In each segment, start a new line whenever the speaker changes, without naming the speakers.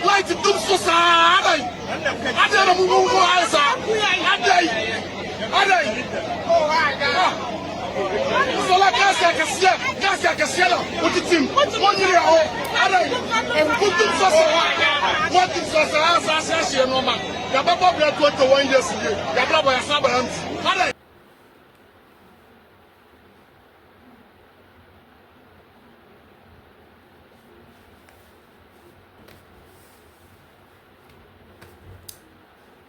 Light Dumsor,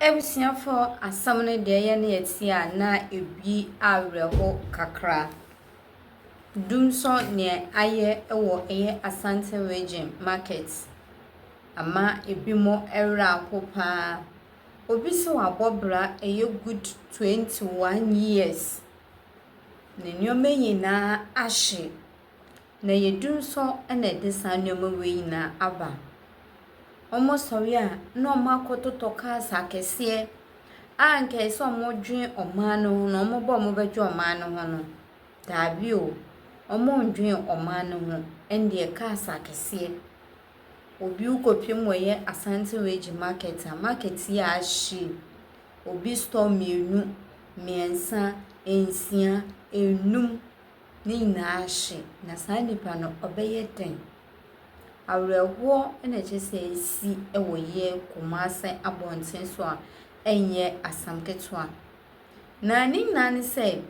Ebusiafo asam no de ye na yeti a na ebi awreho kakra Dumsor ne aye ewo eye Asante region market ama ebi mo ewra akopa obi so abobra eye good 21 years ne nyoma yina ahye na ye Dumsor na de san nyoma we yina aba almost sorry no makoto kasa kese anke so modwen omano ho no mo bo mo bedwe omano ho no dabi o omo ndwen omano ho ende kasa kese obi ukopim woye Asante Wage market ya ahye obi store mienu miensa ensia enum ni na ahye na sanipa no obeye den awrewo na chese esi ewo ye Còrse abonten so a enye asamketwa na ni nani se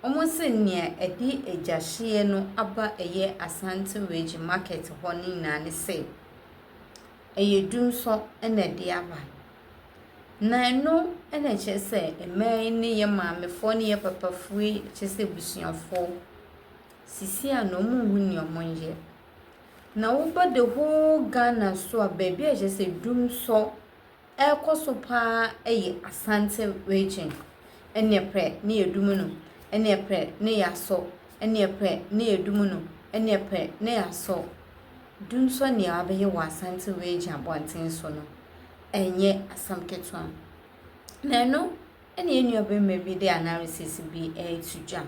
omonse ne edi ejahye no aba eye Asante Wage market ho ni nani se eye Dumsor na de aba na no na chese eman ni ye maamefo ni ye papafui chese busuafo sisi a no mu hu ni omonye na woba the whole Ghana so a baby a just a Dumsor ekoso pa eye Asante region ene pre ne edumuno ene pre ne yaso ene pre ne edumuno ene pre ne yaso Dumsor ne abeye wa Asante region abonten so no enye asamketwa na no ene enu abema bi de analysis bi tuja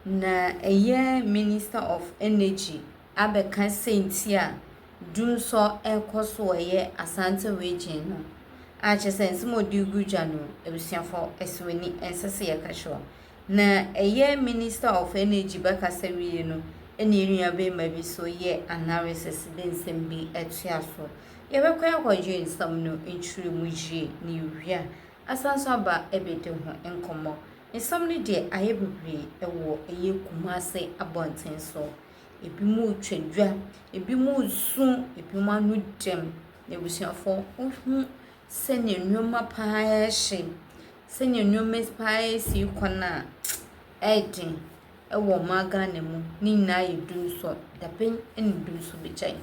na eye Minister of Energy abeka sentia Dumsor ekoso ye Asante region no a chesense modi gudwa no ebusiafo esweni ensese ye kahwo na eye Minister of Energy beka sawie no ene enua be mabi so ye analysis bensem bi etuaso ye bekwa akwadwe nsam no ntwire mujie ni wia asanso aba ebede ho enkomo nsam no de aye bebre ewo eye Còrse abonten so ebi mu twedwa ebi mu su ebi mu anu dem na ebusuafo ohu sene nyoma paa hye sene nyoma paa si kwana edin ewo maga na mu ni na ye Dumsor dapen eni Dumsor bechai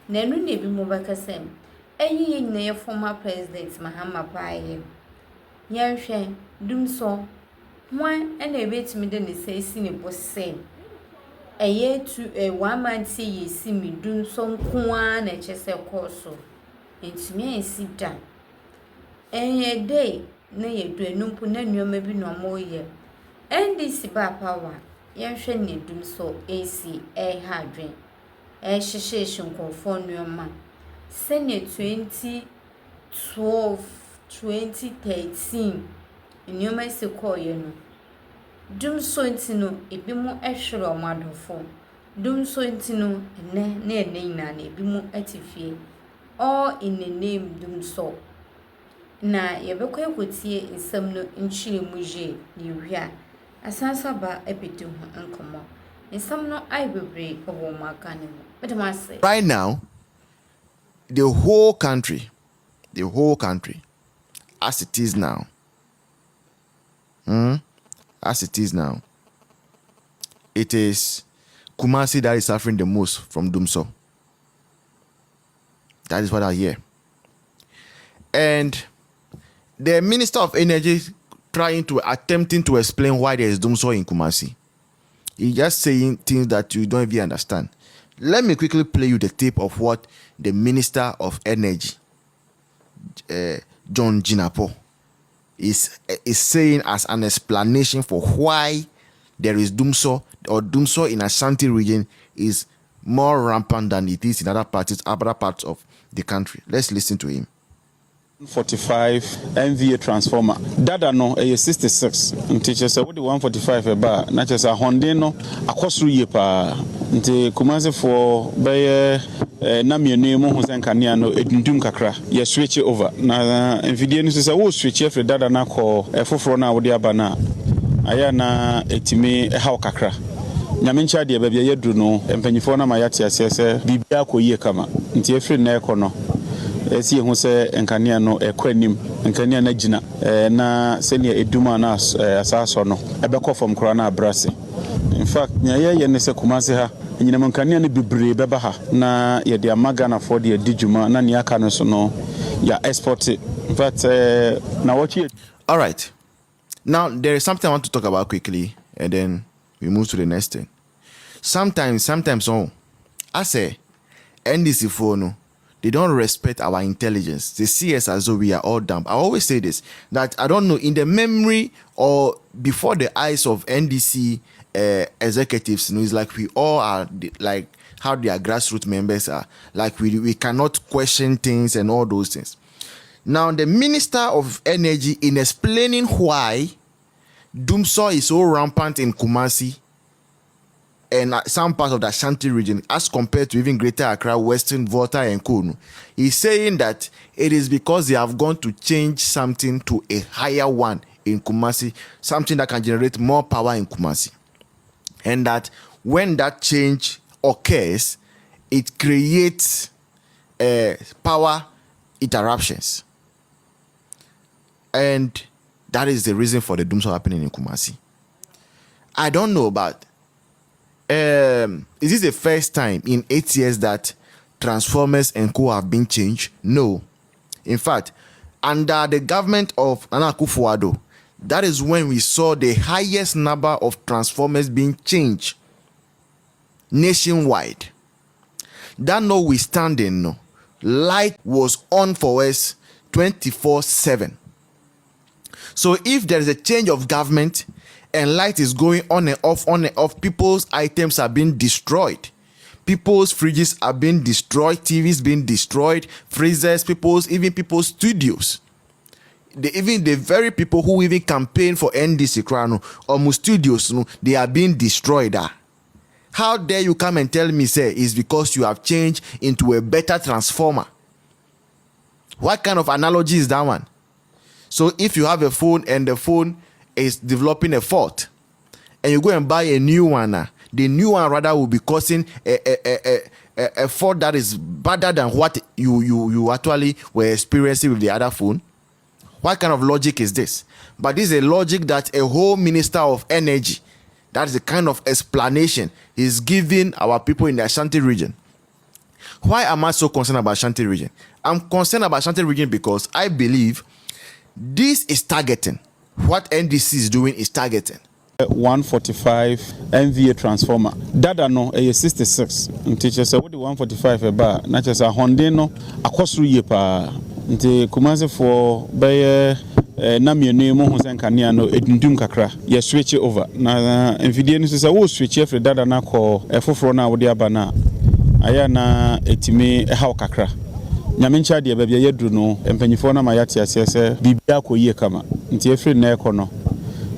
na enu na ebi mu bakasem eyi na ye former president Mahama paaye yanhwe Dumsor wan ena ebetimi de ne sesi ne bose eye tu 1 month ye si mi Dumsor nkoa na chese Còrse entimi ensi da enye day na ye du enumpu na nyoma bi no moye NDC ba power yenhwe ne Dumsor AC ha adwen hyehye nkonfo nyoma sene 2012 2013 nyoma se koye no Dumsor ntino ebi mu ehwere omadofo Dumsor ntino na ina na ebi mu atifie all in the name Dumsor na yebekwa ekotie nsam no nchire muje ni wia asansa ba ebedi ho nkomo nsam no ai bebre obo maka ne mu bedemase
right now the whole country as it is now it is Còrse that is suffering the most from Dumsor. That is what I hear. And the Minister of Energy attempting to explain why there is Dumsor in Còrse. He's just saying things that you don't even understand. Let me quickly play you the tape of what the Minister of Energy, John Jinapo, is saying as an explanation for why there is Dumsor or Dumsor in Ashanti region is more rampant than it is in other parts of the country. Let's listen to him.
45 MVA transformer. Dada no 66. Teacher say what the 145 eba na just a Honda no akosuru ye pa. Nti Cùrse for by na mienu mu ho senkanea no edundum kakra. Ye switch over. Na video no say wo switch every dada na ko efoforo na wo de aba na. Aya na etimi haw kakra. Nyamencha de ba bia yedru no empanyifo na ma yate asese bibia akoyie kama. Nti efri na ekono. Esi hu se enkanea no ekwanim enkanea na gina na senia eduma na asaso no ebekọ fom kora na abrase. In fact ye ne se Cùrse ha nyina enkanea no bibre beba ha na ye de amaga na for de diguma na ne aka no so no ya export. In fact na watch it.
All right, now there is something I want to talk about quickly and then we move to the next thing. Sometimes I say NDC phone, they don't respect our intelligence. They see us as though we are all dumb. I always say this, that I don't know, in the memory or before the eyes of NDC executives, it's like we all are like how their grassroots members are. Like we cannot question things and all those things. Now, the Minister of Energy, in explaining why Dumsor is so rampant in Kumasi and some parts of the Ashanti region as compared to even Greater Accra, Western Volta and Kunu, he's saying that it is because they have gone to change something to a higher one in Kumasi, something that can generate more power in Kumasi. And that when that change occurs, it creates power interruptions. And that is the reason for the Dumsor happening in Kumasi. I don't know, but is this the first time in 8 years that transformers and co have been changed? No. In fact, under the government of Nana Akufo-Addo, that is when we saw the highest number of transformers being changed nationwide. That notwithstanding, no, light was on for us 24/7. So if there is a change of government and light is going on and off, people's items are being destroyed. People's fridges are being destroyed, TVs being destroyed, freezers, even people's studios. Even the very people who even campaign for NDC Crown or studios, they are being destroyed. How dare you come and tell me, say, it's because you have changed into a better transformer? What kind of analogy is that one? So if you have a phone and the phone is developing a fault and you go and buy a new one, the new one rather will be causing a fault that is better than what you actually were experiencing with the other phone. What kind of logic is this? But this is a logic that a whole Minister of Energy, that is the kind of explanation he's giving our people in the Ashanti region. Why am I so concerned about Ashanti region? I'm concerned about Ashanti region because I believe this is targeting. What NDC is doing is targeting.
145 MVA transformer. Dada no 66. Teacher say what the 145 eba na just a Honda no akosuru ye pa. Nti Cùrse for by na mienu mu ho senkanea no edundum kakra. Ye switch over. Na video no say wo switch every dada na ko efoforo na wo de aba na. Aya na etimi haw kakra. Nyamencha de ba bia yedru no empanyifo na ma yate asese bibia akoyie kama. Nti efri na ekono.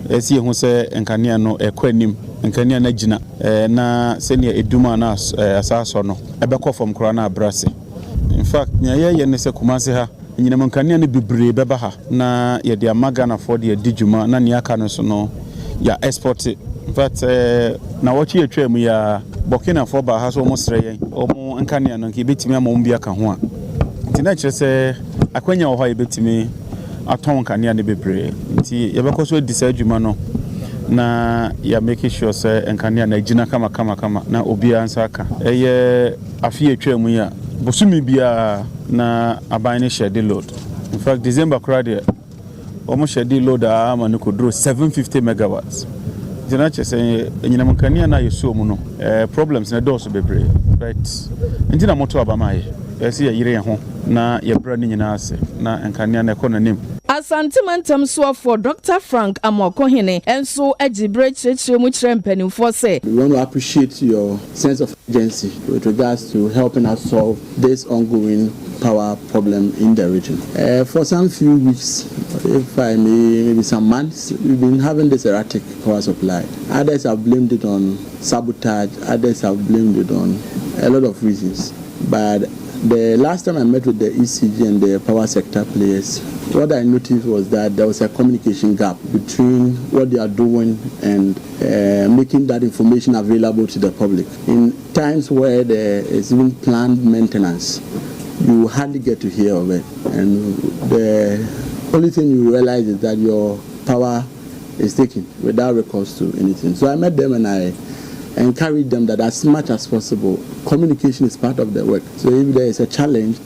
Esi hu se enkanea no ekwanim enkanea na gina na senia eduma na asaso no ebekọ fom kora na abrase. In fact ye ne se Cùrse ha nyina enkanea no bibre beba ha na ye de amaga na for de diguma na ne aka no so no ya export. In fact na wachi etwa mu ya Burkina for ba ha so mo sere yen omo enkanea no nke betimi amom bia ka ho a. Nti na kire se akwanya wo ha ye betimi aton kanea ne bebre nti yebekọ so di sa adwuma no na ya make sure say enkanea na gina kama na obi ansa aka eye afie etwa mu ya bosumi bia na aban ne share load. In fact December crowd almost share load a ma ne ko draw 750 megawatts. Jina che say enyina enkanea na yeso mu no problems na do so bebre right nti na moto abama ye esi ya yire ho na ye bra ne nyina ase na enkanea na ekononim.
Asantemantam so for Dr. Frank Amoakohene and so Ejibre Chemutren for say.
We want to appreciate your sense of urgency with regards to helping us solve this ongoing power problem in the region. For some few weeks, if I may, maybe some months, we've been having this erratic power supply. Others have blamed it on sabotage, others have blamed it on a lot of reasons. But the last time I met with the ECG and the power sector players, what I noticed was that there was a communication gap between what they are doing and making that information available to the public. In times where there is even planned maintenance, you hardly get to hear of it. And the only thing you realize is that your power is taken without recourse to anything. So I met them and I encouraged them that as much as possible, communication is part of the work. So if there is a challenge,